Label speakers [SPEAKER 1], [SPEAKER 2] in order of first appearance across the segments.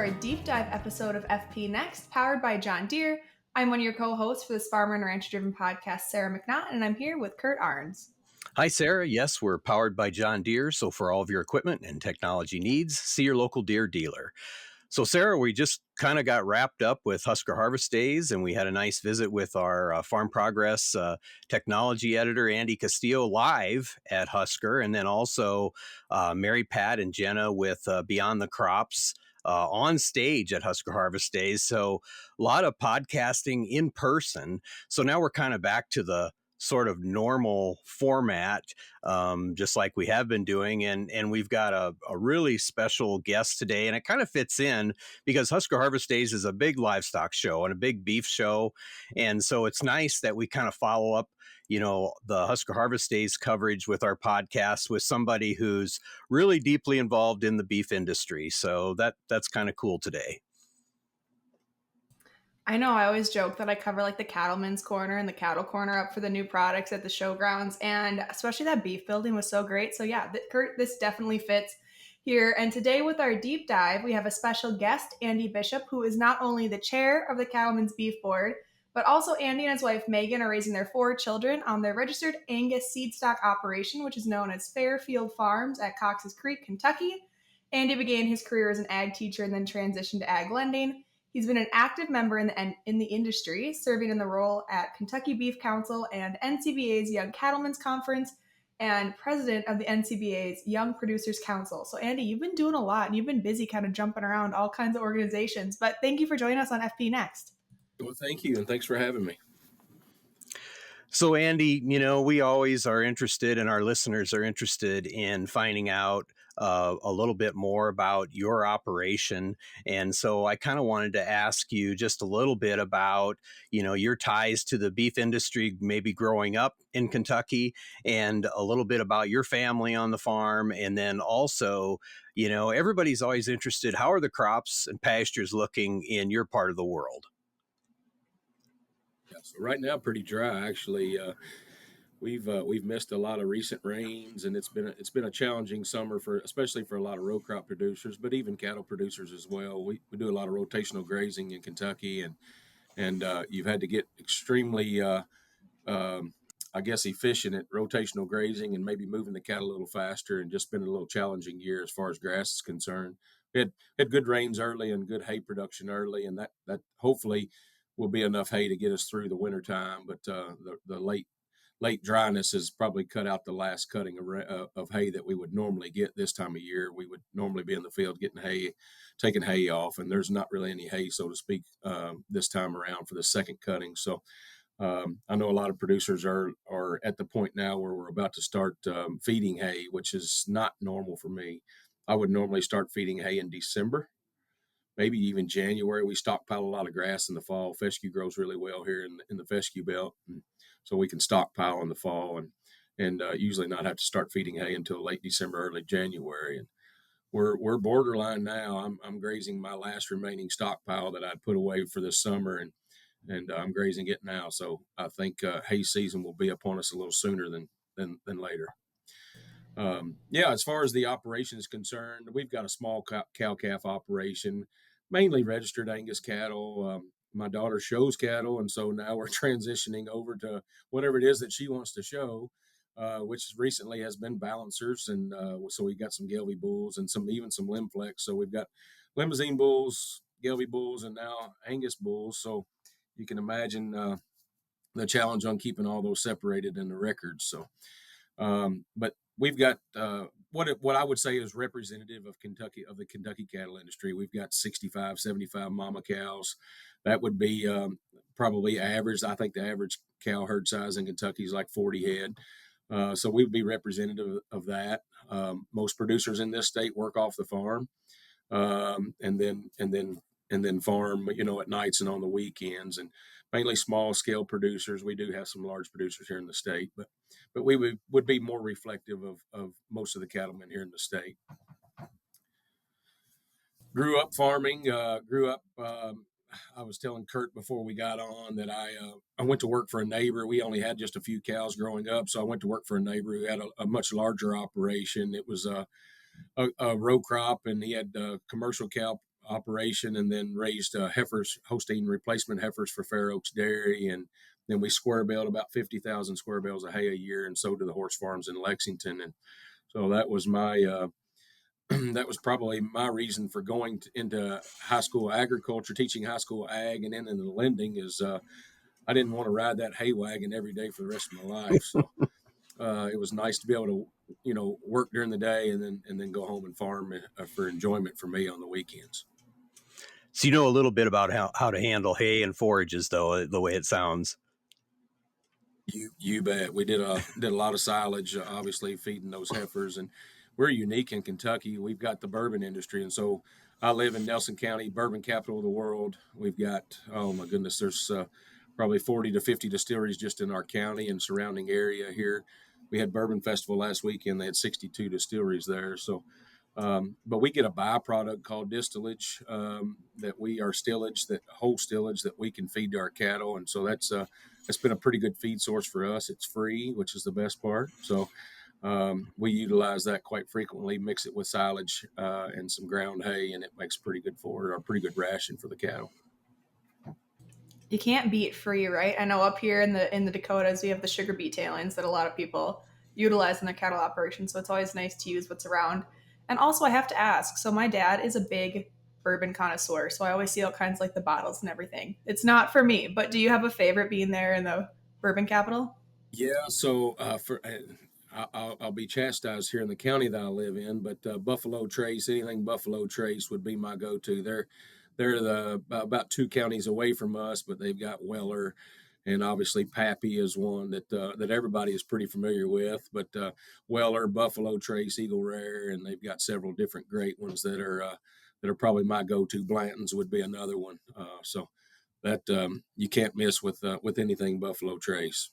[SPEAKER 1] a deep dive episode of FP Next, powered by John Deere. I'm one of your co-hosts for this Farmer and Rancher Driven podcast, Sarah McNaught, and I'm here with Kurt Arns.
[SPEAKER 2] Hi, Sarah. Yes, we're powered by John Deere. So for all of your equipment and technology needs, see your local Deere dealer. So, Sarah, we just kind of got wrapped up with Husker Harvest Days, and we had a nice visit with our Farm Progress technology editor, Andy Castillo, live at Husker, and then also Mary Pat and Jenna with Beyond the Crops on stage at Husker Harvest Days. So a lot of podcasting in person. So now we're kind of back to the sort of normal format, just like we have been doing. And we've got a really special guest today, and it kind of fits in because Husker Harvest Days is a big livestock show and a big beef show. And so it's nice that we kind of follow up, the Husker Harvest Days coverage with our podcast with somebody who's really deeply involved in the beef industry. So that's kind of cool today.
[SPEAKER 1] I know I always joke that I cover like the cattlemen's corner and the cattle corner up for the new products at the showgrounds, and especially that beef building was so great. So yeah, Kurt, this definitely fits here. And today with our deep dive, we have a special guest, Andy Bishop, who is not only the chair of the Cattlemen's Beef Board, but also Andy and his wife Megan are raising their 4 children on their registered Angus seed stock operation, which is known as Fairfield Farms at Cox's Creek, Kentucky. Andy began his career as an ag teacher and then transitioned to ag lending. He's been an active member in the industry, serving in the role at Kentucky Beef Council and NCBA's Young Cattlemen's Conference and president of the NCBA's Young Producers Council. So, Andy, you've been doing a lot and you've been busy kind of jumping around all kinds of organizations. But thank you for joining us on FP Next.
[SPEAKER 3] Well, thank you, and thanks for having me.
[SPEAKER 2] So, Andy, we always are interested, and our listeners are interested in finding out a little bit more about your operation. And so I kind of wanted to ask you just a little bit about, your ties to the beef industry, maybe growing up in Kentucky, and a little bit about your family on the farm. And then also, everybody's always interested, how are the crops and pastures looking in your part of the world?
[SPEAKER 3] Yeah, so right now, pretty dry. Actually, we've missed a lot of recent rains, and it's been a challenging summer especially for a lot of row crop producers, but even cattle producers as well. We do a lot of rotational grazing in Kentucky, and you've had to get extremely, efficient at rotational grazing and maybe moving the cattle a little faster, and just been a little challenging year as far as grass is concerned. We had good rains early and good hay production early, and that hopefully will be enough hay to get us through the winter time. But the late dryness has probably cut out the last cutting of hay that we would normally get this time of year. We would normally be in the field taking hay off, and there's not really any hay, so to speak, this time around for the second cutting. So I know a lot of producers are at the point now where we're about to start feeding hay, which is not normal for me. I would normally start feeding hay in December, maybe even January. We stockpile a lot of grass in the fall. Fescue grows really well here in the fescue belt, and so we can stockpile in the fall and usually not have to start feeding hay until late December, early January. And we're borderline now. I'm grazing my last remaining stockpile that I'd put away for this summer, and I'm grazing it now. So I think hay season will be upon us a little sooner than later. As far as the operation is concerned, we've got a small cow-calf operation, mainly registered Angus cattle. My daughter shows cattle, and so now we're transitioning over to whatever it is that she wants to show, which recently has been balancers. And so we've got some Gelbvieh bulls and some Limb Flex. So we've got limousine bulls, Gelbvieh bulls, and now Angus bulls. So you can imagine the challenge on keeping all those separated in the records. So, but we've got what I would say is representative of Kentucky, of the Kentucky cattle industry. We've got 65, 75 mama cows. That would be probably average. I think the average cow herd size in Kentucky is like 40 head. So we would be representative of that. Most producers in this state work off the farm, and then farm, at nights and on the weekends, and mainly small scale producers. We do have some large producers here in the state, but we would be more reflective of most of the cattlemen here in the state. Grew up farming, I was telling Kurt before we got on that I went to work for a neighbor. We only had just a few cows growing up, so I went to work for a neighbor who had a much larger operation. It was a row crop, and he had commercial cow operation, and then raised heifers, Holstein replacement heifers for Fair Oaks Dairy, and then we square baled about 50,000 square bales of hay a year and sold to the horse farms in Lexington. And so that was my that was probably my reason for going into high school agriculture, teaching high school ag, and then in the lending is I didn't want to ride that hay wagon every day for the rest of my life. So it was nice to be able to, work during the day and then go home and farm for enjoyment for me on the weekends.
[SPEAKER 2] So you know a little bit about how to handle hay and forages, though, the way it sounds.
[SPEAKER 3] You bet. We did a lot of silage, obviously feeding those heifers, and we're unique in Kentucky. We've got the bourbon industry, and so I live in Nelson County, bourbon capital of the world. We've got, oh my goodness, there's probably 40 to 50 distilleries just in our county and surrounding area here. We had Bourbon Festival last weekend. They had 62 distilleries there. So, but we get a byproduct called distillage that we are stillage, that whole stillage that we can feed to our cattle, and so that's been a pretty good feed source for us. It's free, which is the best part. So we utilize that quite frequently, mix it with silage and some ground hay, and it makes pretty good forage or pretty good ration for the cattle.
[SPEAKER 1] You can't beat free, right? I know up here in the Dakotas we have the sugar beet tailings that a lot of people utilize in their cattle operation, so it's always nice to use what's around. And also I have to ask, so my dad is a big bourbon connoisseur, so I always see all kinds like the bottles and everything. It's not for me, but do you have a favorite being there in the bourbon capital?
[SPEAKER 3] Yeah, so I'll be chastised here in the county that I live in, but Buffalo Trace, anything Buffalo Trace would be my go-to. They're about two counties away from us, but they've got Weller, and obviously Pappy is one that everybody is pretty familiar with. But Weller, Buffalo Trace, Eagle Rare, and they've got several different great ones that are probably my go-to. Blanton's would be another one. So that you can't miss with anything Buffalo Trace.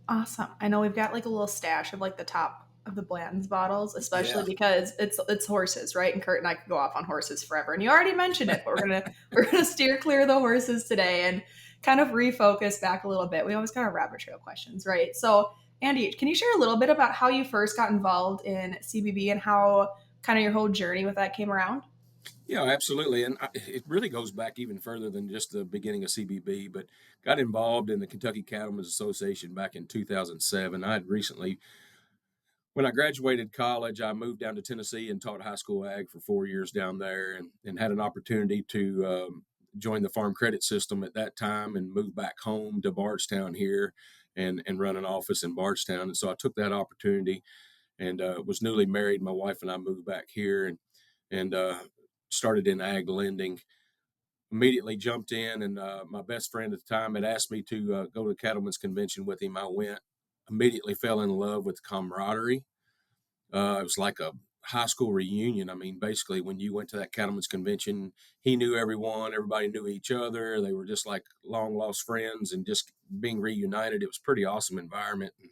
[SPEAKER 1] Awesome. I know we've got like a little stash of like the top of the Blanton's bottles, especially
[SPEAKER 3] Yeah.
[SPEAKER 1] because it's horses, right? And Kurt and I could go off on horses forever. And you already mentioned it, but we're gonna steer clear of the horses today and kind of refocus back a little bit. We always got our rabbit trail questions, right? So Andy, can you share a little bit about how you first got involved in CBB and how kind of your whole journey with that came around?
[SPEAKER 3] Yeah, absolutely. And it really goes back even further than just the beginning of CBB, but got involved in the Kentucky Cattlemen's Association back in 2007. I had recently, when I graduated college, I moved down to Tennessee and taught high school ag for 4 years down there and had an opportunity to join the farm credit system at that time and move back home to Bardstown here and run an office in Bardstown. And so I took that opportunity and was newly married. My wife and I moved back here and started in ag lending. Immediately jumped in, and my best friend at the time had asked me to go to the Cattlemen's Convention with him. I went, immediately fell in love with camaraderie. It was like a high school reunion. I mean, basically, when you went to that Cattlemen's Convention, he knew everyone, everybody knew each other. They were just like long lost friends, and just being reunited. It was a pretty awesome environment. And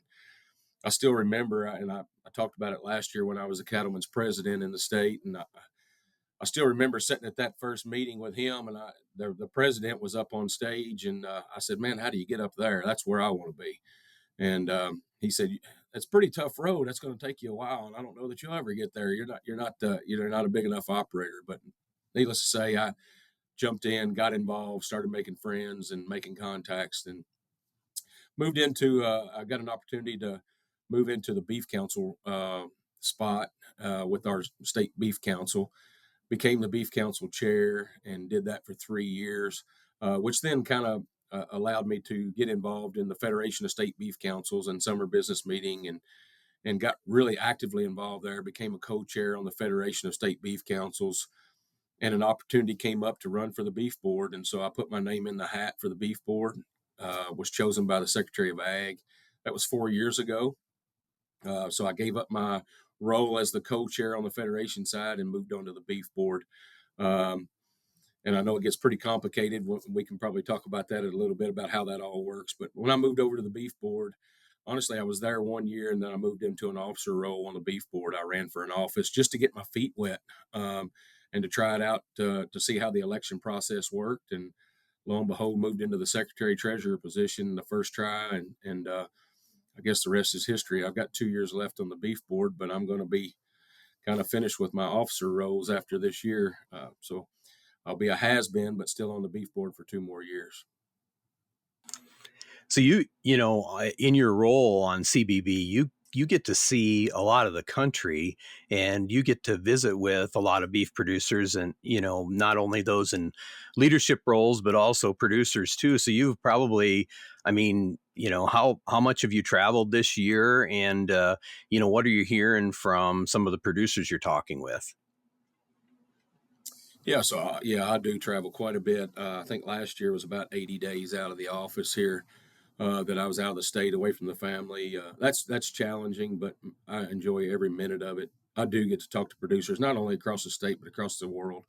[SPEAKER 3] I still remember, and I talked about it last year when I was the Cattlemen's president in the state, and I still remember sitting at that first meeting with him, and the president was up on stage, and I said, "Man, how do you get up there? That's where I want to be." And he said, "It's a pretty tough road. That's going to take you a while, and I don't know that you'll ever get there. You're not a big enough operator." But needless to say, I jumped in, got involved, started making friends and making contacts, and moved into. I got an opportunity to move into the beef council spot with our state beef council, became the beef council chair and did that for 3 years, which then kind of allowed me to get involved in the Federation of State Beef Councils and summer business meeting and got really actively involved there, became a co-chair on the Federation of State Beef Councils, and an opportunity came up to run for the beef board. And so I put my name in the hat for the beef board, was chosen by the Secretary of Ag. That was 4 years ago. So I gave up my role as the co-chair on the federation side and moved on to the beef board. Um, and I know it gets pretty complicated. We can probably talk about that in a little bit about how that all works. But when I moved over to the beef board, honestly, I was there 1 year and then I moved into an officer role on the beef board. I ran for an office just to get my feet wet and to try it out to see how the election process worked. And lo and behold, moved into the secretary treasurer position the first try, and I guess the rest is history. I've got 2 years left on the beef board, but I'm going to be kind of finished with my officer roles after this year. So I'll be a has been, but still on the beef board for 2 more years.
[SPEAKER 2] So in your role on CBB, you get to see a lot of the country, and you get to visit with a lot of beef producers, and not only those in leadership roles but also producers too. So you've probably, I mean, how much have you traveled this year, and what are you hearing from some of the producers you're talking with?
[SPEAKER 3] Yeah, so yeah, I do travel quite a bit. I think last year was about 80 days out of the office here, that I was out of the state, away from the family. That's challenging, but I enjoy every minute of it. I do get to talk to producers not only across the state but across the world,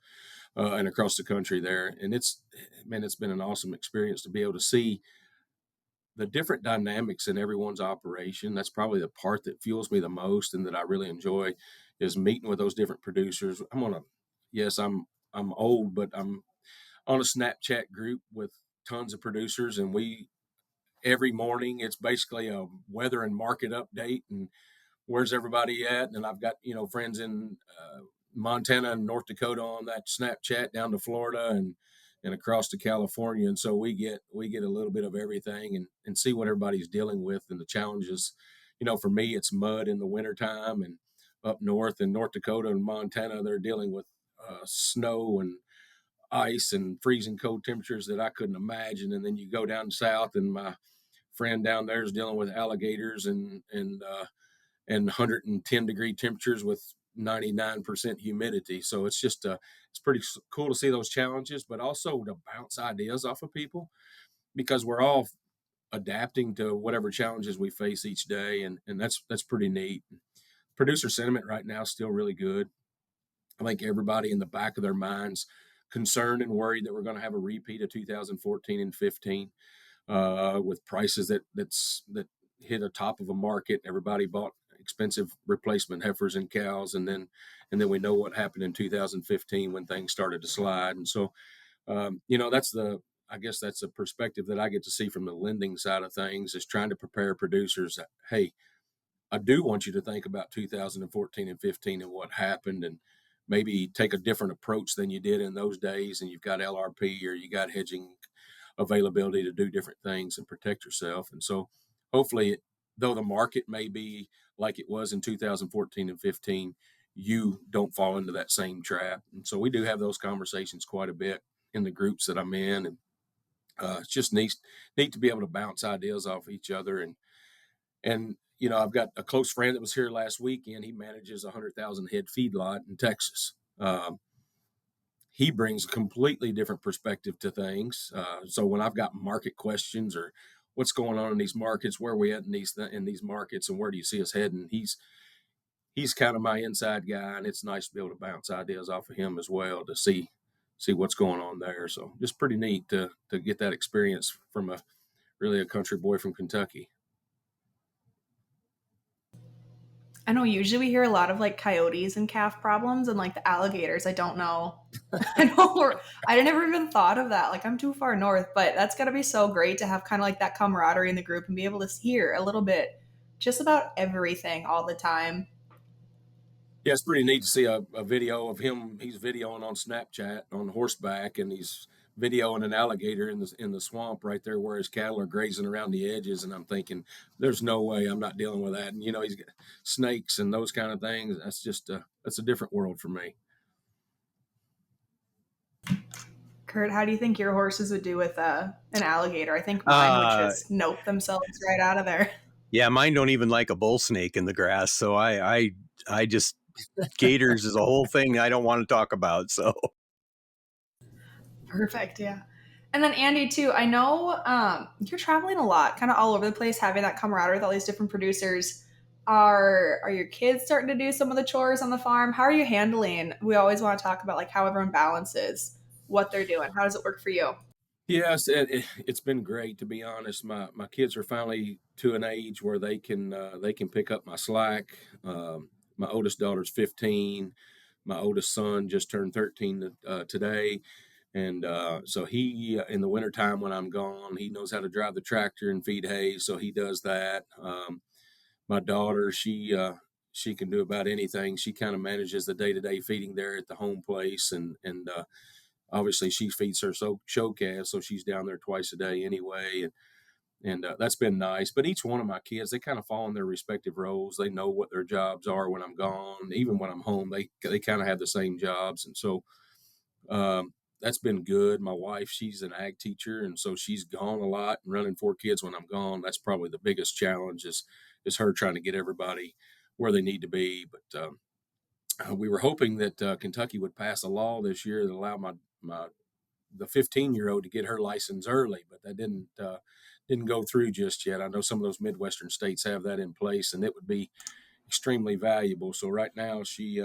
[SPEAKER 3] and across the country there. And it's been an awesome experience to be able to see the different dynamics in everyone's operation. That's probably the part that fuels me the most and that I really enjoy, is meeting with those different producers. Yes, I'm old, but I'm on a Snapchat group with tons of producers, and we every morning it's basically a weather and market update and where's everybody at. And I've got friends in Montana and North Dakota on that Snapchat, down to Florida and across to California. And so we get a little bit of everything, and see what everybody's dealing with and the challenges. For me, it's mud in the wintertime, and up north in North Dakota and Montana, they're dealing with snow and ice and freezing cold temperatures that I couldn't imagine. And then you go down south, and my friend down there is dealing with alligators and 110-degree temperatures with 99% humidity. So it's pretty cool to see those challenges, but also to bounce ideas off of people, because we're all adapting to whatever challenges we face each day, and that's pretty neat. Producer sentiment right now is still really good. I think everybody in the back of their minds concerned and worried that we're going to have a repeat of 2014 and 15, with prices that hit a top of a market. Everybody bought expensive replacement heifers and cows, and then we know what happened in 2015 when things started to slide. And so, that's the I guess that's a perspective that I get to see from the lending side of things, is trying to prepare producers that, hey, I do want you to think about 2014 and 15 and what happened, and maybe take a different approach than you did in those days. And you've got LRP, or you got hedging availability to do different things and protect yourself. And so, hopefully, though the market may be like it was in 2014 and 15, you don't fall into that same trap. And so we do have those conversations quite a bit in the groups that I'm in. And it's just neat to be able to bounce ideas off each other. And I've got a close friend that was here last weekend. He manages a 100,000 head feedlot in Texas. He brings a completely different perspective to things. So when I've got market questions, or what's going on in these markets, where are we at in these markets, and where do you see us heading, he's kind of my inside guy, and it's nice to be able to bounce ideas off of him as well, to see what's going on there. So just pretty neat to get that experience from a country boy from Kentucky.
[SPEAKER 1] I know usually we hear a lot of like coyotes and calf problems and like the alligators. I don't know. I don't. I never even thought of that. Like I'm too far north, but that's gotta be so great to have kind of like that camaraderie in the group and be able to hear a little bit just about everything all the time.
[SPEAKER 3] Yeah, it's pretty neat to see a video of him. He's videoing on Snapchat on horseback, and he's videoing an alligator in the swamp right there where his cattle are grazing around the edges. And I'm thinking, there's no way I'm not dealing with that. And he's got snakes and those kind of things. That's a different world for me.
[SPEAKER 1] Kurt, how do you think your horses would do with an alligator? I think mine would
[SPEAKER 2] Uh,
[SPEAKER 1] just nope themselves right out of there.
[SPEAKER 2] yeah, mine don't even like a bull snake in the grass, so I just gators is a whole thing I don't want to talk about. So
[SPEAKER 1] Perfect. Yeah. And then Andy too. I know you're traveling a lot, kind of all over the place, having that camaraderie with all these different producers. Are your kids starting to do some of the chores on the farm? How are you handling? We always want to talk about like how everyone balances what they're doing. How does it work for you?
[SPEAKER 3] Yes, it's been great, to be honest. My kids are finally to an age where they can pick up my slack. My oldest daughter's 15. My oldest son just turned 13 today, and so he in the wintertime when I'm gone, he knows how to drive the tractor and feed hay, so he does that. My daughter, she can do about anything. She kind of manages the day-to-day feeding there at the home place, and obviously she feeds her show calves, so she's down there twice a day anyway, and that's been nice. But each one of my kids, they kind of fall in their respective roles. They know what their jobs are when I'm gone. Even when I'm home, they kind of have the same jobs, and so um, that's been good. My wife, she's an ag teacher, and so she's gone a lot and running 4 kids when I'm gone. That's probably the biggest challenge is her trying to get everybody where they need to be. But we were hoping that Kentucky would pass a law this year that allowed my the 15-year-old to get her license early, but that didn't go through just yet. I know some of those Midwestern states have that in place, and it would be extremely valuable. So right now she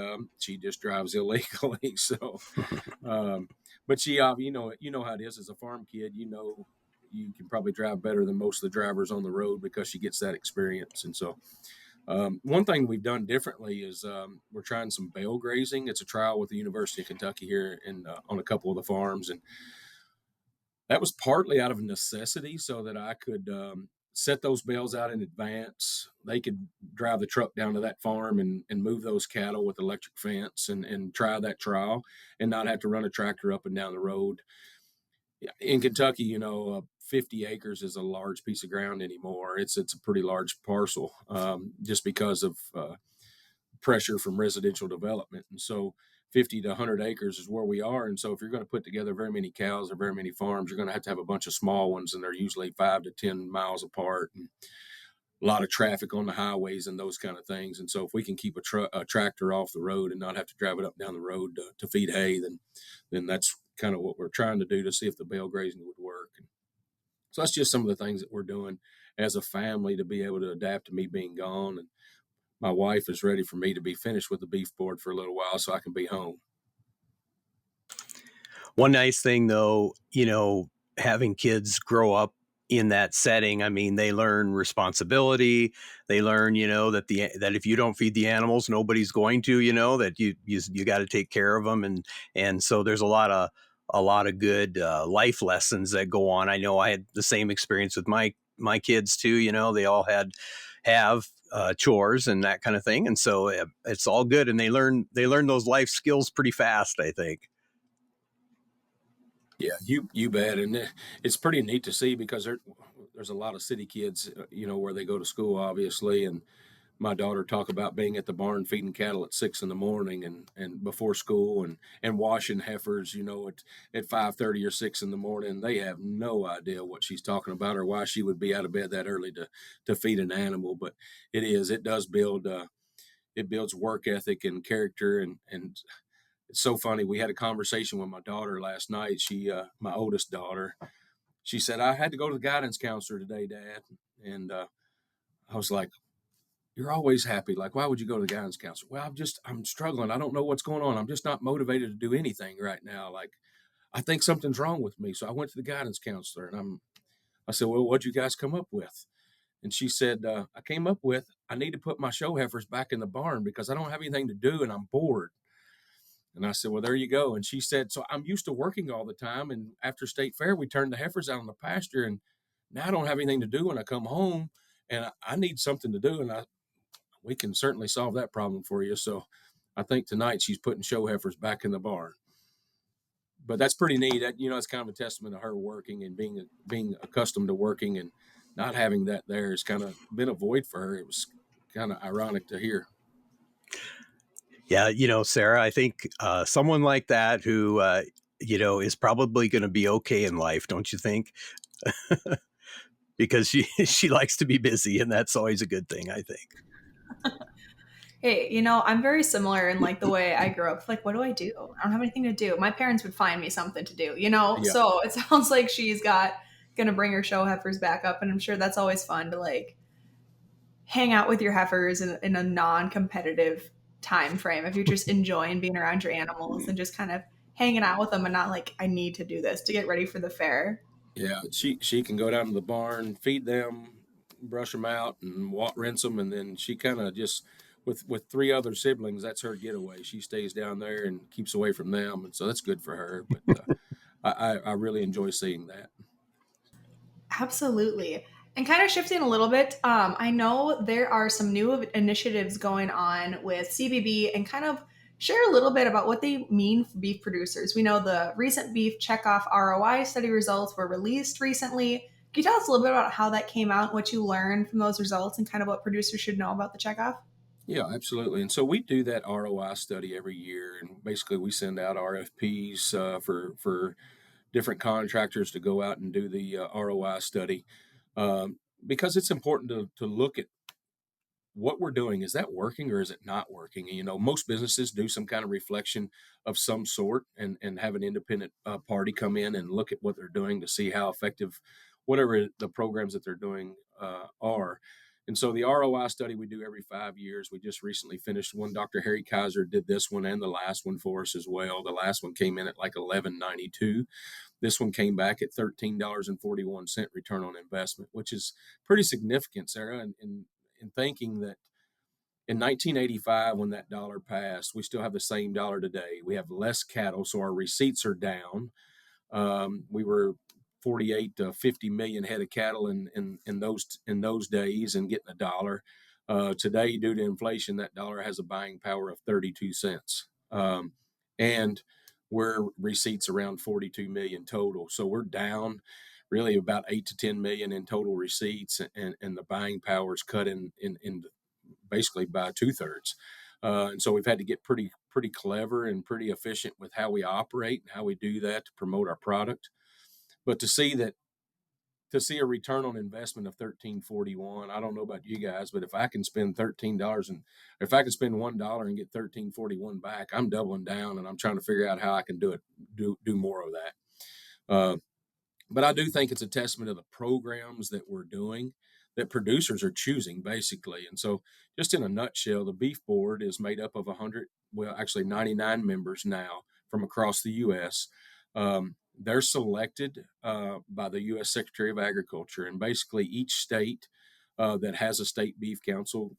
[SPEAKER 3] just drives illegally. So, um, but you know how it is as a farm kid. You know you can probably drive better than most of the drivers on the road because she gets that experience. And so one thing we've done differently is we're trying some bale grazing. It's a trial with the University of Kentucky here on a couple of the farms, and that was partly out of necessity so that I could set those bales out in advance. They could drive the truck down to that farm and move those cattle with electric fence and try that trial and not have to run a tractor up and down the road. In Kentucky, 50 acres is a large piece of ground anymore. It's a pretty large parcel just because of pressure from residential development. And so 50 to 100 acres is where we are. And so if you're going to put together very many cows or very many farms, you're going to have a bunch of small ones, and they're usually 5 to 10 miles apart, and a lot of traffic on the highways and those kind of things. And so if we can keep a tractor off the road and not have to drive it up down the road to feed hay, then that's kind of what we're trying to do to see if the bale grazing would work. And so that's just some of the things that we're doing as a family to be able to adapt to me being gone. And my wife is ready for me to be finished with the beef board for a little while so I can be home.
[SPEAKER 2] One nice thing, though, having kids grow up in that setting, I mean, they learn responsibility. They learn, that if you don't feed the animals, nobody's going to, that you got to take care of them, and so there's a lot of good life lessons that go on. I know I had the same experience with my kids too. They all have chores and that kind of thing, and so it's all good, and they learn those life skills pretty fast, I think.
[SPEAKER 3] Yeah, you bet, and it's pretty neat to see because there's a lot of city kids, where they go to school, obviously, and my daughter talk about being at the barn feeding cattle at 6 in the morning and before school and washing heifers, at 5:30 or 6 in the morning. They have no idea what she's talking about or why she would be out of bed that early to feed an animal, but it does build it builds work ethic and character and it's so funny. We had a conversation with my daughter last night. My oldest daughter, she said, I had to go to the guidance counselor today, Dad. And I was like, you're always happy. Like, why would you go to the guidance counselor? Well, I'm struggling. I don't know what's going on. I'm just not motivated to do anything right now. Like, I think something's wrong with me. So I went to the guidance counselor and I said, well, what'd you guys come up with? And she said, I came up with, I need to put my show heifers back in the barn because I don't have anything to do and I'm bored. And I said, well, there you go. And she said, so I'm used to working all the time. And after state fair, we turned the heifers out on the pasture. And now I don't have anything to do when I come home. And I need something to do. And we can certainly solve that problem for you. So I think tonight she's putting show heifers back in the barn. But that's pretty neat. It's kind of a testament to her working and being accustomed to working and not having that there has kind of been a void for her. It was kind of ironic to hear.
[SPEAKER 2] Yeah, Sarah, I think someone like that who, is probably going to be okay in life, don't you think? Because she likes to be busy, and that's always a good thing, I think.
[SPEAKER 1] Hey, I'm very similar in like the way I grew up. Like, what do I do? I don't have anything to do. My parents would find me something to do,
[SPEAKER 3] Yeah.
[SPEAKER 1] So it sounds like she's gonna bring her show heifers back up, and I'm sure that's always fun to like hang out with your heifers in a non-competitive time frame. If you're just enjoying being around your animals and just kind of hanging out with them, and not like I need to do this to get ready for the fair.
[SPEAKER 3] Yeah, she can go down to the barn, feed them, brush them out, and rinse them, and then she kind of just with 3 other siblings. That's her getaway. She stays down there and keeps away from them, and so that's good for her. But I really enjoy seeing that.
[SPEAKER 1] Absolutely. And kind of shifting a little bit, I know there are some new initiatives going on with CBB and kind of share a little bit about what they mean for beef producers. We know the recent beef checkoff ROI study results were released recently. Can you tell us a little bit about how that came out, what you learned from those results, and kind of what producers should know about the checkoff?
[SPEAKER 3] Yeah, absolutely. And so we do that ROI study every year, and basically we send out RFPs for different contractors to go out and do the ROI study, because it's important to look at what we're doing. Is that working or is it not working? Most businesses do some kind of reflection of some sort, and have an independent party come in and look at what they're doing to see how effective whatever the programs that they're doing are. And so the ROI study we do every 5 years. We just recently finished one. Dr. Harry Kaiser did this one and the last one for us as well. The last one came in at like 11.92. This one came back at $13.41 return on investment, which is pretty significant, Sarah. And in thinking that in 1985, when that dollar passed, we still have the same dollar today. We have less cattle, so our receipts are down. We were 48 to 50 million head of cattle in those days, and getting a dollar. Today, due to inflation, that dollar has a buying power of 32 cents, and we're receipts around 42 million total. So we're down really about 8 to 10 million in total receipts, and the buying power is cut in basically by two-thirds. And so we've had to get pretty clever and pretty efficient with how we operate and how we do that to promote our product. But to see a return on investment of 13.41, I don't know about you guys, but if I can spend $13 and if I can spend $1 and get 13.41 back, I'm doubling down, and I'm trying to figure out how I can do more of that. Uh, but I do think it's a testament of the programs that we're doing that producers are choosing, basically. And so, just in a nutshell, the beef board is made up of 100, well, actually 99 members now from across the U.S. They're selected by the U.S. Secretary of Agriculture, and basically each state that has a state beef council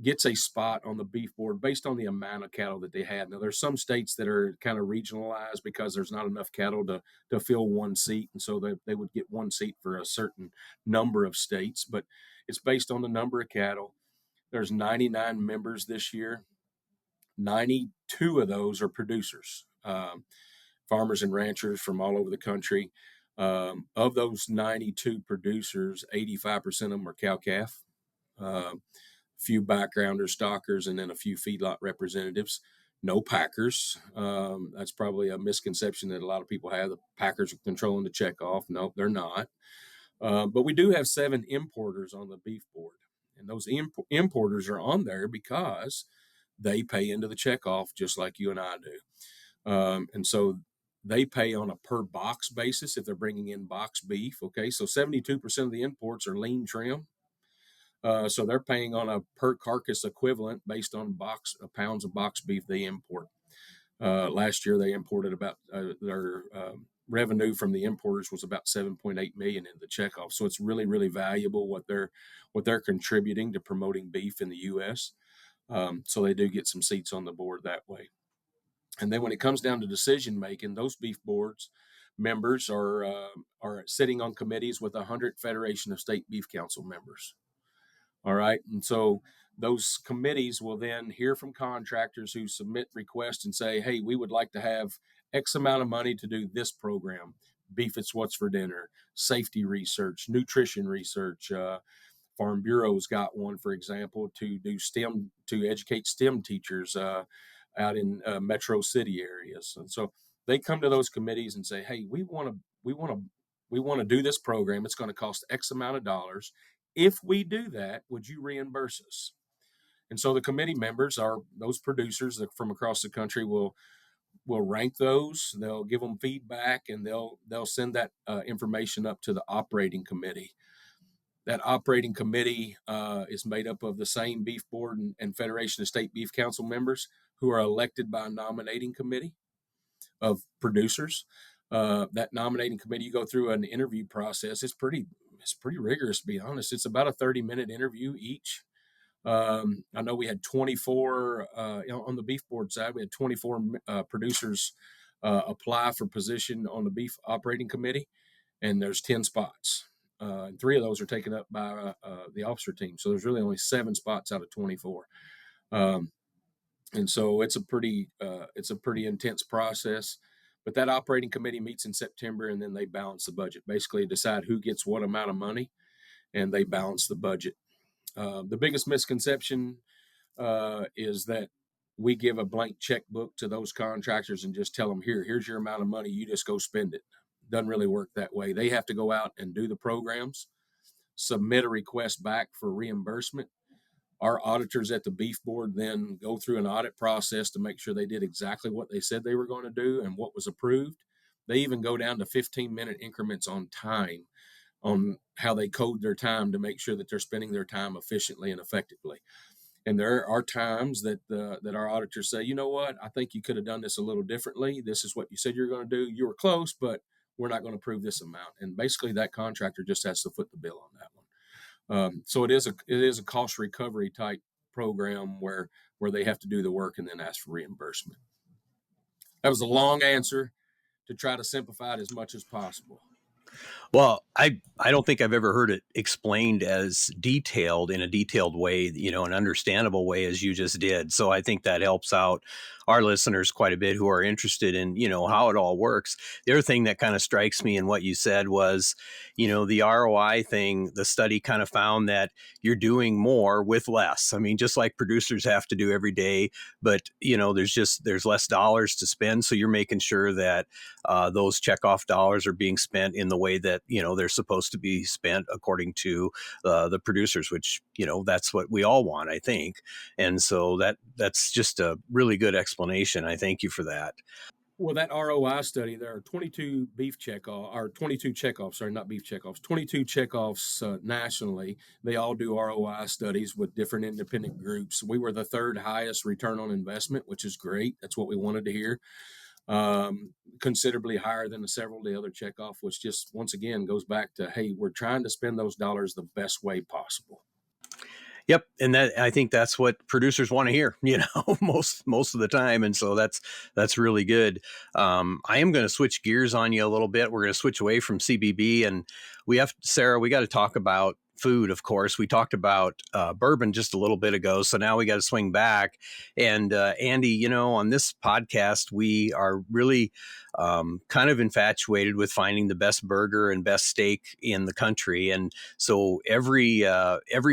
[SPEAKER 3] gets a spot on the beef board based on the amount of cattle that they had. Now, there's some states that are kind of regionalized because there's not enough cattle to fill one seat, and so they would get one seat for a certain number of states, but it's based on the number of cattle. There's 99 members this year. 92 of those are producers, farmers and ranchers from all over the country. Of those 92 producers, 85% of them are cow-calf. Few backgrounders, stockers, and then a few feedlot representatives. No packers. That's probably a misconception that a lot of people have. The packers are controlling the checkoff. No, they're not. But we do have 7 importers on the beef board. And those importers are on there because they pay into the checkoff just like you and I do. And so they pay on a per box basis if they're bringing in box beef. Okay, so 72% of the imports are lean trim. So they're paying on a per carcass equivalent based on pounds of box beef they import. Last year they imported about their revenue from the importers was about 7.8 million in the checkoff. So it's really, really valuable what they're contributing to promoting beef in the U.S. So they do get some seats on the board that way. And then when it comes down to decision making, those beef boards members are sitting on committees with 100 Federation of State Beef Council members. All right. And so those committees will then hear from contractors who submit requests and say, hey, we would like to have X amount of money to do this program. Beef, it's what's for dinner, safety research, nutrition research. Farm Bureau's got one, for example, to do to educate STEM teachers out in metro city areas. And so they come to those committees and say, hey, we want to do this program. It's going to cost X amount of dollars. If we do that, would you reimburse us? And so the committee members are those producers that from across the country will rank those. They'll give them feedback, and they'll send that information up to the operating committee. That operating committee is made up of the same beef board and Federation of State Beef Council members who are elected by a nominating committee of producers. That nominating committee, you go through an interview process. It's pretty rigorous, to be honest. It's about a 30-minute interview each. I know we had 24 on the beef board side. We had 24 producers apply for position on the beef operating committee, and there's 10 spots. And 3 of those are taken up by the officer team. So there's really only 7 spots out of 24. And so it's a pretty intense process. But that operating committee meets in September, and then they balance the budget, basically decide who gets what amount of money, and they balance the budget. The biggest misconception is that we give a blank checkbook to those contractors and just tell them, here's your amount of money, you just go spend it. Doesn't really work that way. They have to go out and do the programs, submit a request back for reimbursement. Our auditors at the beef board then go through an audit process to make sure they did exactly what they said they were going to do and what was approved. They even go down to 15-minute increments on time, on how they code their time to make sure that they're spending their time efficiently and effectively. And there are times that our auditors say, you know what, I think you could have done this a little differently. This is what you said you're going to do. You were close, but we're not going to approve this amount. And basically, that contractor just has to foot the bill on that one. So it is a cost recovery type program where they have to do the work and then ask for reimbursement. That was a long answer to try to simplify it as much as possible.
[SPEAKER 2] Well, I don't think I've ever heard it explained as detailed in a detailed way, an understandable way as you just did. So I think that helps out our listeners quite a bit who are interested in, how it all works. The other thing that kind of strikes me in what you said was, the ROI thing, the study kind of found that you're doing more with less. I mean, just like producers have to do every day, but, there's less dollars to spend. So you're making sure that those checkoff dollars are being spent in the way that they're supposed to be spent according to the producers, which that's what we all want, I think. And so that's just a really good explanation. I thank you for that.
[SPEAKER 3] Well, that ROI study, there are 22 beef checkoff or 22 checkoffs, sorry, not beef checkoffs, 22 checkoffs nationally. They all do ROI studies with different independent groups. We were the third highest return on investment, which is great. That's what we wanted to hear. Considerably higher than several of the other checkoff, which just once again goes back to, hey, we're trying to spend those dollars the best way possible.
[SPEAKER 2] Yep, and that I think that's what producers want to hear, most of the time, and so that's really good. I am going to switch gears on you a little bit. We're going to switch away from CBB, and Sarah, we got to talk about food. Of course, we talked about bourbon just a little bit ago, so now we got to swing back. And Andy, on this podcast, we are really kind of infatuated with finding the best burger and best steak in the country, and so every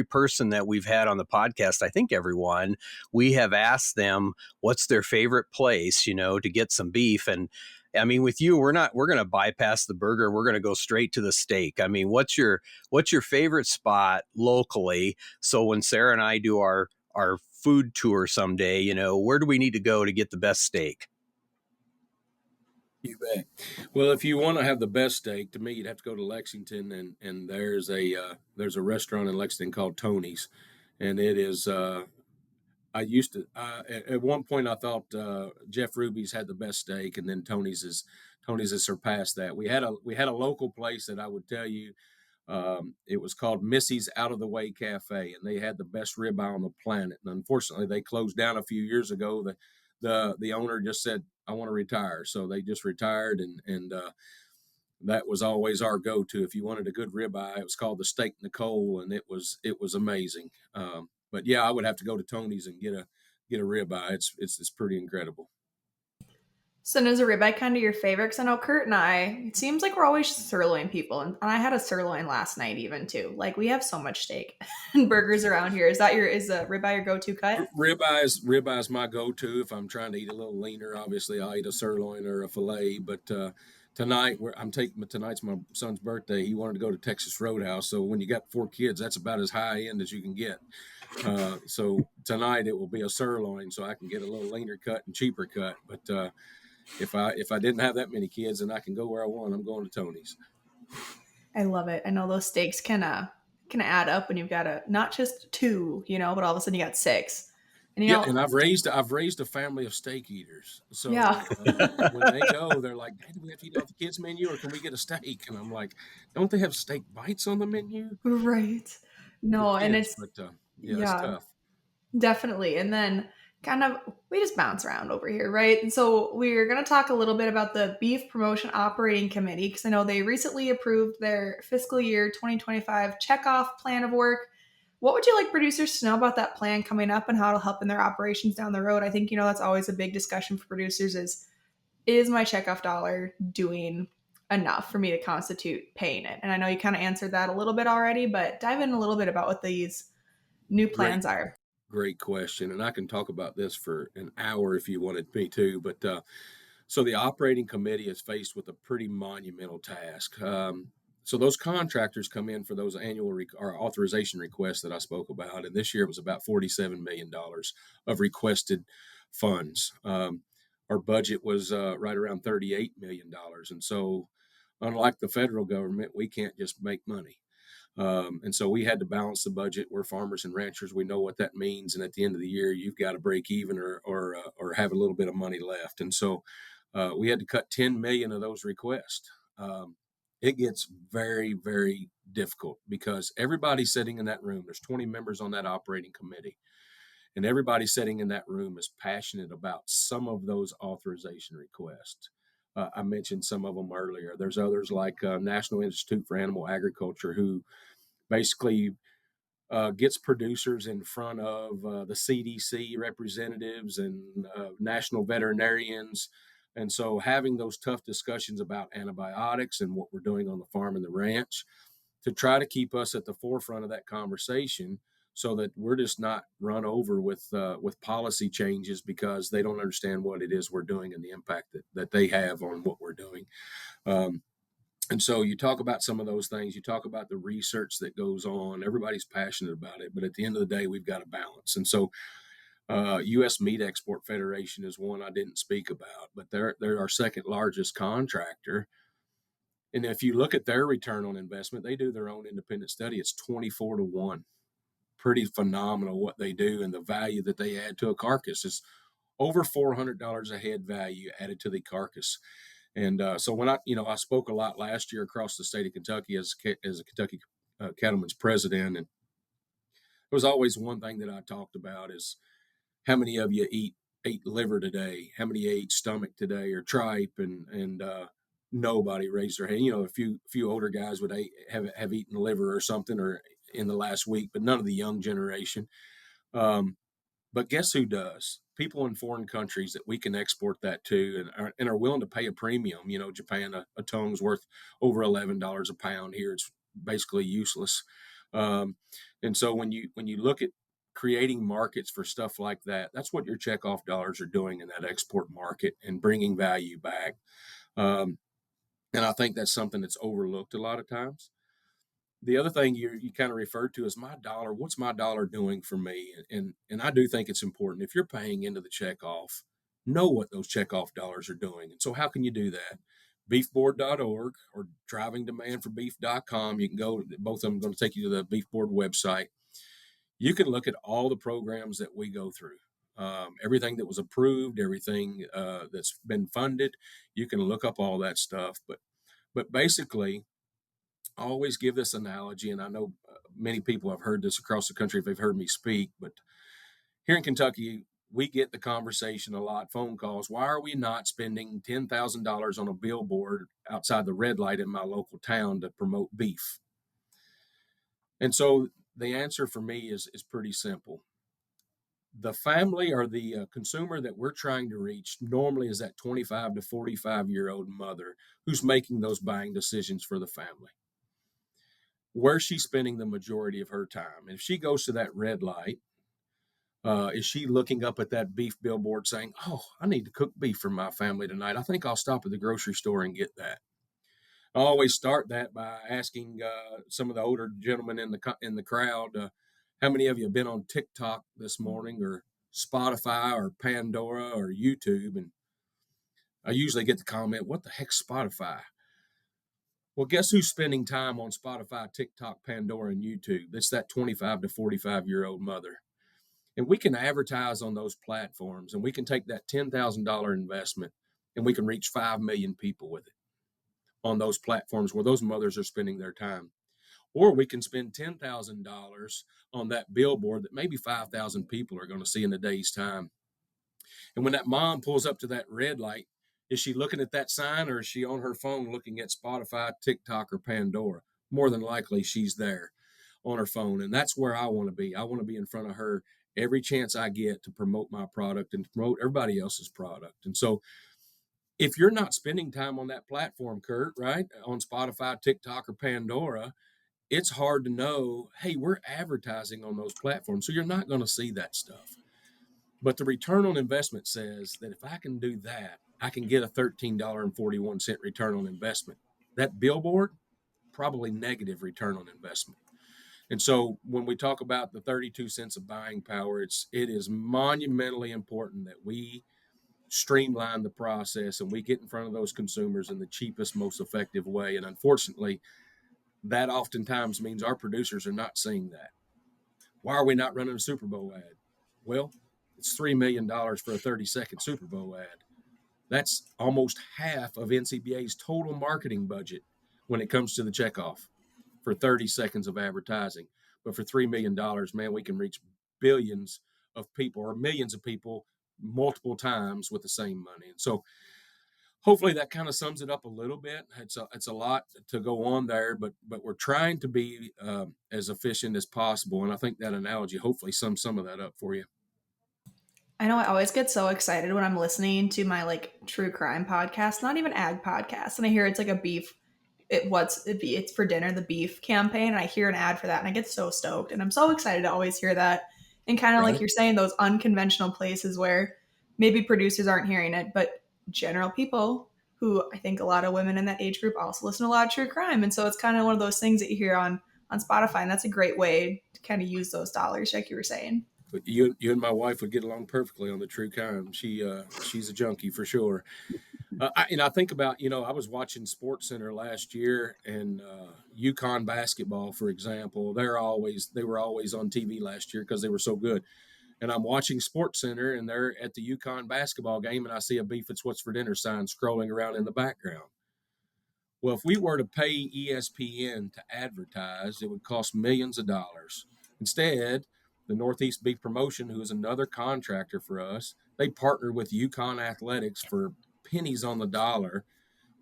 [SPEAKER 2] person that we've had on the podcast, I think everyone, we have asked them what's their favorite place, to get some beef. And I mean, with you, we're going to bypass the burger. We're going to go straight to the steak. I mean, what's your favorite spot locally? So when Sarah and I do our food tour someday, where do we need to go to get the best steak?
[SPEAKER 3] You bet. Well, if you want to have the best steak, to me, you'd have to go to Lexington, and there's a restaurant in Lexington called Tony's, and it is. I used to at one point I thought Jeff Ruby's had the best steak, and then Tony's has surpassed that. We had a local place that I would tell you. It was called Missy's Out of the Way Cafe, and they had the best ribeye on the planet. And unfortunately, they closed down a few years ago. The owner just said, "I want to retire," so they just retired, and that was always our go-to. If you wanted a good ribeye, it was called the Steak Nicole, and it was amazing. But yeah, I would have to go to Tony's and get a ribeye. It's pretty incredible.
[SPEAKER 1] So is a ribeye kind of your favorite? Because I know Kurt and I, it seems like we're always sirloin people. And I had a sirloin last night even too. Like we have so much steak and burgers around here. Is a ribeye your go-to cut?
[SPEAKER 3] Ribeye is my go-to if I'm trying to eat a little leaner. Obviously, I'll eat a sirloin or a fillet. But tonight's my son's birthday. He wanted to go to Texas Roadhouse. So when you got 4 kids, that's about as high end as you can get. So tonight it will be a sirloin, so I can get a little leaner cut and cheaper cut. But if I didn't have that many kids and I can go where I want, I'm going to Tony's.
[SPEAKER 1] I love it. I know those steaks can add up when you've got not just two, but all of a sudden you got six. And
[SPEAKER 3] Yeah, and I've raised a family of steak eaters.
[SPEAKER 1] yeah.
[SPEAKER 3] So when they go, they're like, "Hey, do we have to eat off the kids' menu, or can we get a steak?" And I'm like, "Don't they have steak bites on the menu
[SPEAKER 1] Right.
[SPEAKER 3] for
[SPEAKER 1] No, and
[SPEAKER 3] kids?"
[SPEAKER 1] it's
[SPEAKER 3] But yeah, it's
[SPEAKER 1] yeah.
[SPEAKER 3] tough.
[SPEAKER 1] Definitely. And then kind of we just bounce around over here, right? And so we're going to talk a little bit about the Beef Promotion Operating Committee because I know they recently approved their fiscal year 2025 checkoff plan of work. What would you like producers to know about that plan coming up and how it'll help in their operations down the road? I think, that's always a big discussion for producers is my checkoff dollar doing enough for me to constitute paying it? And I know you kind of answered that a little bit already, but dive in a little bit about what these new
[SPEAKER 3] Great,
[SPEAKER 1] plans are.
[SPEAKER 3] great question. And I can talk about this for an hour if you wanted me to. But so the operating committee is faced with a pretty monumental task. So those contractors come in for those annual or authorization requests that I spoke about, and this year it was about $47 million of requested funds. Our budget was right around $38 million, and so unlike the federal government, we can't just make money. And so we had to balance the budget. We're farmers and ranchers. We know what that means. And at the end of the year, you've got to break even or have a little bit of money left. And so we had to cut 10 million of those requests. It gets very, very difficult because everybody sitting in that room, there's 20 members on that operating committee, and everybody sitting in that room is passionate about some of those authorization requests. I mentioned some of them earlier. There's others like National Institute for Animal Agriculture, who basically gets producers in front of the CDC representatives and national veterinarians. And so having those tough discussions about antibiotics and what we're doing on the farm and the ranch to try to keep us at the forefront of that conversation so that we're just not run over with policy changes because they don't understand what it is we're doing and the impact that they have on what we're doing. Um, and so you talk about some of those things, you talk about the research that goes on, everybody's passionate about it, but at the end of the day, we've got a balance. And so U.S. Meat Export Federation is one I didn't speak about, but they're our second largest contractor. And if you look at their return on investment, they do their own independent study. It's 24 to 1. Pretty phenomenal what they do, and the value that they add to a carcass is over $400 a head value added to the carcass. And so when I spoke a lot last year across the state of Kentucky as a Kentucky Cattlemen's president, and there was always one thing that I talked about is how many of you ate liver today, how many ate stomach today or tripe, and nobody raised their hand. A few older guys would have eaten liver or something or in the last week, but none of the young generation. Um, but guess who does? People in foreign countries that we can export that to and are willing to pay a premium. Japan, a tongue's worth over $11 a pound. Here it's basically useless. Um, and so when you look at creating markets for stuff like that, that's what your checkoff dollars are doing in that export market and bringing value back. Um, and I think that's something that's overlooked a lot of times. The other thing you kind of referred to is my dollar. What's my dollar doing for me? And I do think it's important. If you're paying into the checkoff, know what those checkoff dollars are doing. And so how can you do that? Beefboard.org or drivingdemandforbeef.com. You can go, both of them are going to take you to the Beef Board website. You can look at all the programs that we go through. Everything that was approved, everything that's been funded, you can look up all that stuff. But basically, I always give this analogy, and I know many people have heard this across the country if they've heard me speak, but here in Kentucky, we get the conversation a lot, phone calls. Why are we not spending $10,000 on a billboard outside the red light in my local town to promote beef? And so the answer for me is pretty simple. The family or the consumer that we're trying to reach normally is that 25 to 45-year-old mother who's making those buying decisions for the family. Where's she spending the majority of her time? And if she goes to that red light, is she looking up at that beef billboard saying, "Oh, I need to cook beef for my family tonight. I think I'll stop at the grocery store and get that." I always start that by asking some of the older gentlemen in the crowd, how many of you have been on TikTok this morning, or Spotify, or Pandora, or YouTube? And I usually get the comment, "What the heck's Spotify?" Well, guess who's spending time on Spotify, TikTok, Pandora, and YouTube? It's that 25 to 45-year-old mother. And we can advertise on those platforms, and we can take that $10,000 investment and we can reach 5 million people with it on those platforms where those mothers are spending their time. Or we can spend $10,000 on that billboard that maybe 5,000 people are going to see in a day's time. And when that mom pulls up to that red light, is she looking at that sign, or is she on her phone looking at Spotify, TikTok, or Pandora? More than likely, she's there. on her phone. And that's where I want to be. I want to be in front of her every chance I get to promote my product and to promote everybody else's product. And so if you're not spending time on that platform, Kurt, right, on Spotify, TikTok, or Pandora, it's hard to know, hey, we're advertising on those platforms. So you're not going to see that stuff. But the return on investment says that if I can do that, I can get a $13.41 return on investment. That billboard, probably negative return on investment. And so when we talk about the 32 cents of buying power, it is monumentally important that we streamline the process and we get in front of those consumers in the cheapest, most effective way. And unfortunately, that oftentimes means our producers are not seeing that. Why are we not running a Super Bowl ad? Well, it's $3 million for a 30-second Super Bowl ad. That's almost half of NCBA's total marketing budget when it comes to the checkoff for 30 seconds of advertising. But for $3 million, man, we can reach billions of people or millions of people multiple times with the same money. And so hopefully that kind of sums it up a little bit. It's a lot to go on there, but we're trying to be as efficient as possible. And I think that analogy hopefully sums some of that up for you.
[SPEAKER 1] I know I always get so excited when I'm listening to my like true crime podcast, not even ag podcast, and I hear it's like a beef. It's for dinner, the beef campaign, and I hear an ad for that, and I get so stoked, and I'm so excited to always hear that. And kind of like
[SPEAKER 3] Right.
[SPEAKER 1] you're saying, those unconventional places where maybe producers aren't hearing it, but general people who I think a lot of women in that age group also listen to a lot of true crime, and so it's kind of one of those things that you hear on Spotify, and that's a great way to kind of use those dollars, like you were saying.
[SPEAKER 3] But you and my wife would get along perfectly on the true crime. She's a junkie for sure. And I think about, I was watching Sports Center last year, and UConn basketball, for example, they were always on TV last year because they were so good. And I'm watching Sports Center, and they're at the UConn basketball game, and I see a Beef It's What's for Dinner sign scrolling around in the background. Well, if we were to pay ESPN to advertise, it would cost millions of dollars. Instead, the Northeast Beef Promotion, who is another contractor for us, they partnered with UConn Athletics for pennies on the dollar,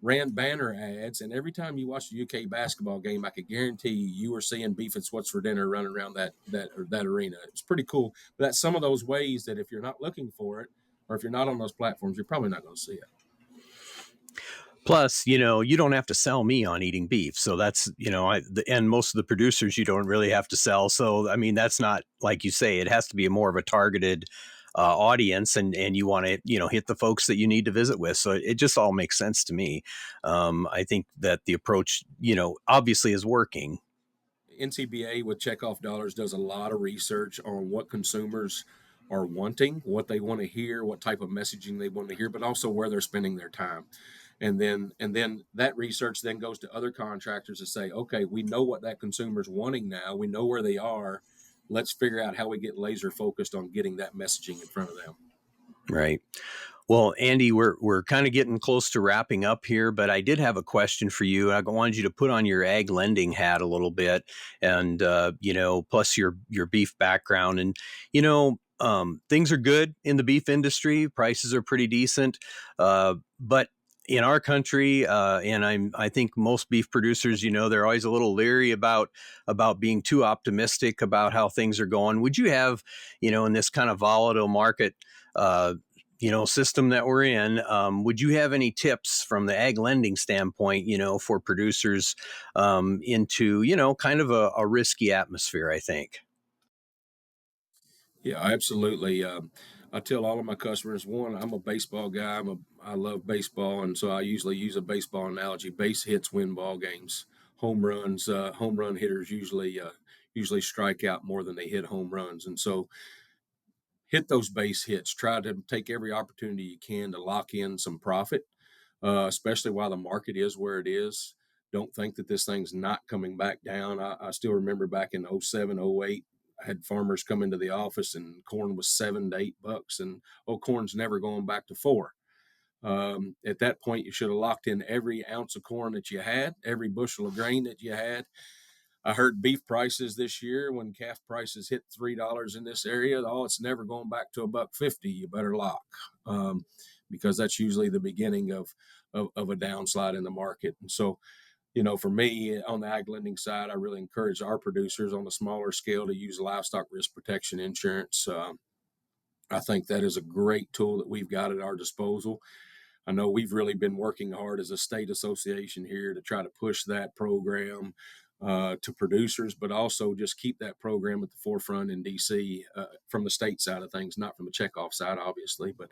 [SPEAKER 3] ran banner ads, and every time you watched a UK basketball game, I could guarantee you were seeing Beef It's What's for Dinner running around that arena. It's pretty cool. But that's some of those ways that if you're not looking for it, or if you're not on those platforms, you're probably not going to see it.
[SPEAKER 2] Plus, you don't have to sell me on eating beef. So that's, and most of the producers you don't really have to sell. So, I mean, that's not like you say, it has to be more of a targeted audience, and you want to, hit the folks that you need to visit with. So it just all makes sense to me. I think that the approach, obviously is working.
[SPEAKER 3] NCBA with checkoff dollars does a lot of research on what consumers are wanting, what they want to hear, what type of messaging they want to hear, but also where they're spending their time. And then that research then goes to other contractors to say, okay, we know what that consumer's wanting now. We know where they are. Let's figure out how we get laser focused on getting that messaging in front of them.
[SPEAKER 2] Right. Well, Andy, we're kind of getting close to wrapping up here, but I did have a question for you. I wanted you to put on your ag lending hat a little bit, and plus your beef background, and things are good in the beef industry. Prices are pretty decent, but in our country, and I think most beef producers, they're always a little leery about being too optimistic about how things are going. Would you have, in this kind of volatile market, system that we're in, would you have any tips from the ag lending standpoint, for producers into, kind of a risky atmosphere, I think?
[SPEAKER 3] Yeah, absolutely. I tell all of my customers, one, I'm a baseball guy. I love baseball, and so I usually use a baseball analogy. Base hits win ball games. Home run hitters usually strike out more than they hit home runs, and so hit those base hits. Try to take every opportunity you can to lock in some profit, especially while the market is where it is. Don't think that this thing's not coming back down. I still remember back in 07, 08, I had farmers come into the office and corn was $7 to $8, and corn's never going back to $4. At that point, you should have locked in every ounce of corn that you had, every bushel of grain that you had. I heard beef prices this year when calf prices hit $3 in this area. Oh, it's never going back to $1.50. You better lock, because that's usually the beginning of a downslide in the market. And so, For me on the ag lending side, I really encourage our producers on the smaller scale to use livestock risk protection insurance. I think that is a great tool that we've got at our disposal. I know we've really been working hard as a state association here to try to push that program to producers, but also just keep that program at the forefront in DC from the state side of things, not from the checkoff side, obviously. But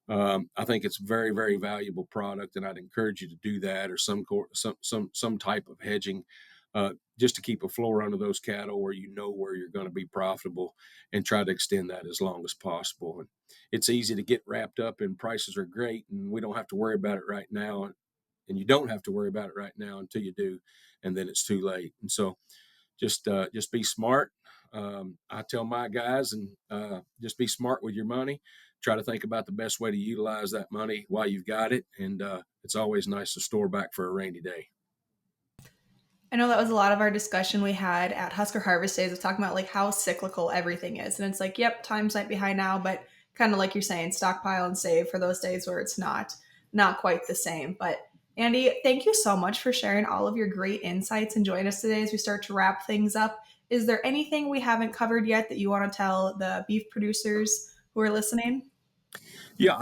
[SPEAKER 3] I think it's a very, very valuable product, and I'd encourage you to do that or some type of hedging, just to keep a floor under those cattle where where you're going to be profitable, and try to extend that as long as possible. And it's easy to get wrapped up in prices are great and we don't have to worry about it right now, and you don't have to worry about it right now until you do, and then it's too late. And so just be smart. I tell my guys, and just be smart with your money. Try to think about the best way to utilize that money while you've got it, and it's always nice to store back for a rainy day.
[SPEAKER 1] I know that was a lot of our discussion we had at Husker Harvest Days, was talking about like how cyclical everything is. And it's like, yep, times might be high now, but kind of like you're saying, stockpile and save for those days where it's not quite the same. But Andy, thank you so much for sharing all of your great insights and joining us today as we start to wrap things up. Is there anything we haven't covered yet that you want to tell the beef producers who are listening?
[SPEAKER 3] Yeah,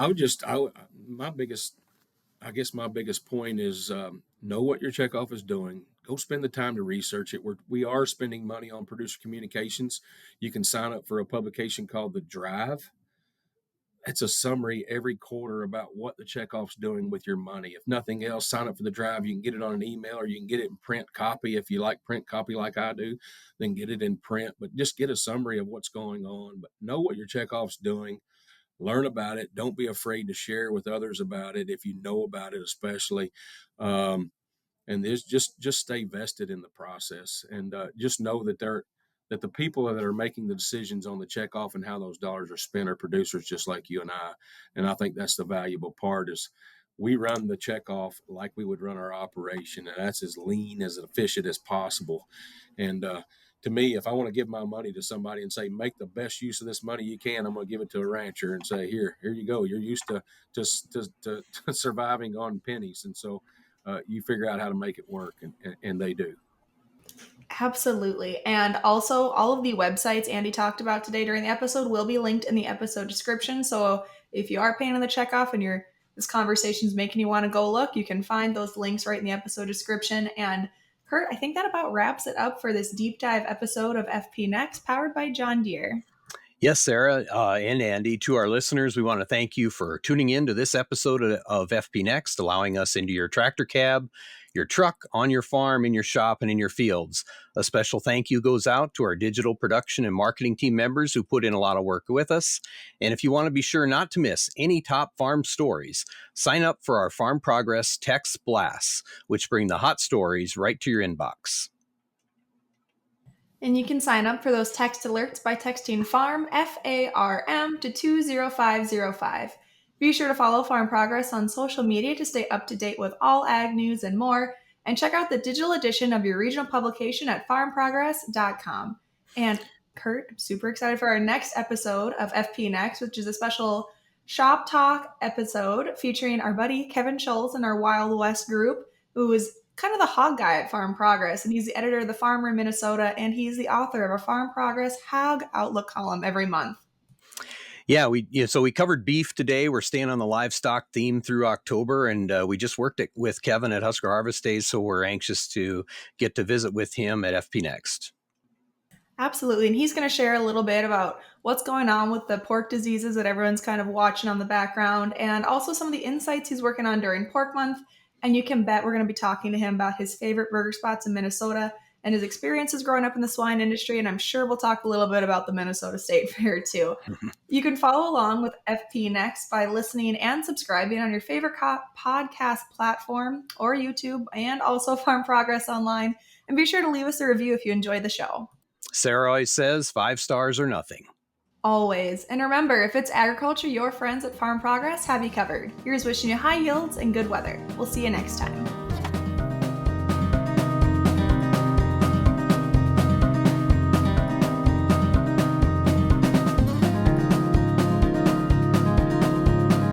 [SPEAKER 3] my biggest, I guess my biggest point is know what your checkoff is doing. Go spend the time to research it. We are spending money on producer communications. You can sign up for a publication called The Drive. It's a summary every quarter about what the checkoff's doing with your money. If nothing else, sign up for The Drive. You can get it on an email, or you can get it in print copy. If you like print copy like I do, then get it in print. But just get a summary of what's going on. But know what your checkoff's doing. Learn about it. Don't be afraid to share with others about it if you know about it, especially. And there's just stay vested in the process, and just know that the people that are making the decisions on the checkoff and how those dollars are spent are producers just like you and I. And I think that's the valuable part is we run the checkoff like we would run our operation, and that's as lean, as efficient as possible. And to me, if I want to give my money to somebody and say, make the best use of this money you can, I'm going to give it to a rancher and say, here you go. You're used to surviving on pennies. And so you figure out how to make it work, and they do.
[SPEAKER 1] Absolutely. And also, all of the websites Andy talked about today during the episode will be linked in the episode description. So if you are paying on the checkoff and this conversation is making you want to go look, you can find those links right in the episode description. And Kurt, I think that about wraps it up for this deep dive episode of FP Next, powered by John Deere.
[SPEAKER 2] Yes, Sarah and Andy, to our listeners, we want to thank you for tuning in to this episode of FP Next, allowing us into your tractor cab, your truck, on your farm, in your shop, and in your fields. A special thank you goes out to our digital production and marketing team members who put in a lot of work with us. And if you want to be sure not to miss any top farm stories, sign up for our Farm Progress Text Blasts, which bring the hot stories right to your inbox.
[SPEAKER 1] And you can sign up for those text alerts by texting FARM, FARM, to 20505. Be sure to follow Farm Progress on social media to stay up to date with all ag news and more. And check out the digital edition of your regional publication at farmprogress.com. And Kurt, I'm super excited for our next episode of FP Next, which is a special shop talk episode featuring our buddy Kevin Schultz and our Wild West group, who is kind of the hog guy at Farm Progress, and he's the editor of the Farmer in Minnesota, and he's the author of a Farm Progress Hog Outlook column every month.
[SPEAKER 2] Yeah, so we covered beef today. We're staying on the livestock theme through October, and we just worked it with Kevin at Husker Harvest Days, so we're anxious to get to visit with him at FP Next.
[SPEAKER 1] Absolutely. And he's going to share a little bit about what's going on with the pork diseases that everyone's kind of watching on the background, and also some of the insights he's working on during Pork Month. And you can bet we're going to be talking to him about his favorite burger spots in Minnesota and his experiences growing up in the swine industry. And I'm sure we'll talk a little bit about the Minnesota State Fair too. You can follow along with FP Next by listening and subscribing on your favorite podcast platform or YouTube, and also Farm Progress Online. And be sure to leave us a review if you enjoyed the show.
[SPEAKER 2] Sarah always says 5 stars or nothing.
[SPEAKER 1] Always. And remember, if it's agriculture, your friends at Farm Progress have you covered. Here's wishing you high yields and good weather. We'll see you next time.